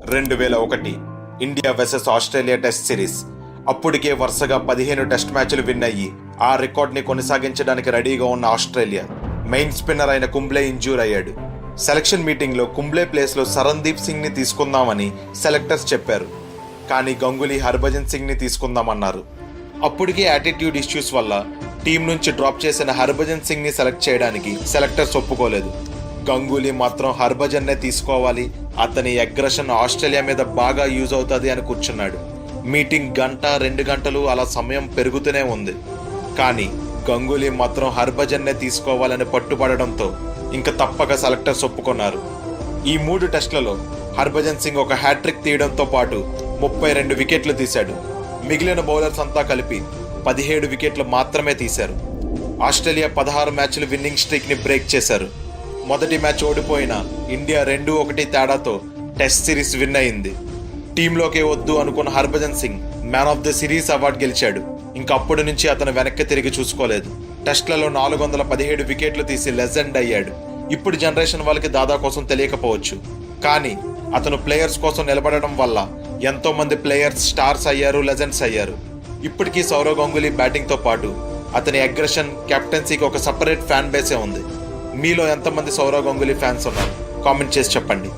2001 India versus Australia test series. అప్పటికే వరుసగా 15 test మ్యాచ్లు విన్ అయ్యి ఆ రికార్డ్ని కొనసాగించడానికి రెడీగా ఉన్న ఆస్ట్రేలియా మెయిన్ స్పిన్నర్ అయిన కుంబ్లే ఇంజ్యూర్ అయ్యాడు. సెలక్షన్ మీటింగ్లో కుంబ్లే ప్లేస్లో సరణ్దీప్ సింగ్ని తీసుకుందామని సెలెక్టర్స్ చెప్పారు. కానీ గంగూలీ హర్భజన్ సింగ్ని తీసుకుందామన్నారు. అప్పటికే యాటిట్యూడ్ ఇష్యూస్ వల్ల టీం నుంచి డ్రాప్ చేసిన హర్భజన్ సింగ్ని సెలెక్ట్ చేయడానికి సెలెక్టర్స్ ఒప్పుకోలేదు. గంగూలీ మాత్రం హర్భజన్నే తీసుకోవాలి, అతని అగ్రెషన్ ఆస్ట్రేలియా మీద బాగా యూజ్ అవుతుంది అని కూర్చున్నాడు. మీటింగ్ 1-2 గంటలు అలా సమయం పెరుగుతూనే ఉంది. కానీ గంగూలీ మాత్రం హర్భజన్నే తీసుకోవాలని పట్టుపడడంతో ఇంక తప్పక సెలెక్టర్స్ ఒప్పుకున్నారు. ఈ 3 టెస్టులలో హర్భజన్ సింగ్ ఒక హ్యాట్రిక్ తీయడంతో పాటు 32 వికెట్లు తీశాడు. మిగిలిన బౌలర్స్ అంతా కలిపి 17 వికెట్లు మాత్రమే తీశారు. ఆస్ట్రేలియా 16 మ్యాచ్లు విన్నింగ్ స్ట్రీక్ని బ్రేక్ చేశారు. మొదటి మ్యాచ్ ఓడిపోయిన ఇండియా 2-1 తేడాతో టెస్ట్ సిరీస్ విన్ అయింది. టీంలోకే వద్దు అనుకున్న Harbhajan Singh man of the series award గెలిచాడు. ఇంకా అప్పటి నుంచి అతను వెనక్కి తిరిగి చూసుకోలేదు. టెస్ట్లలో 417 వికెట్లు తీసి లెజెండ్ అయ్యాడు. ఇప్పుడు జనరేషన్ వాళ్ళకి దాదా కోసం తెలియకపోవచ్చు, కానీ అతను ప్లేయర్స్ కోసం నిలబడడం వల్ల ఎంతో మంది ప్లేయర్స్ స్టార్స్ అయ్యారు, లెజెండ్స్ అయ్యారు. ఇప్పటికీ సౌరవ్ గంగూలీ బ్యాటింగ్తో పాటు అతని అగ్రెషన్, కెప్టెన్సీకి ఒక సపరేట్ ఫ్యాన్ బేసే ఉంది. మీలో ఎంతమంది సౌరవ్ గంగూలీ ఫ్యాన్స్ ఉన్నారు? కామెంట్ చేసి చెప్పండి.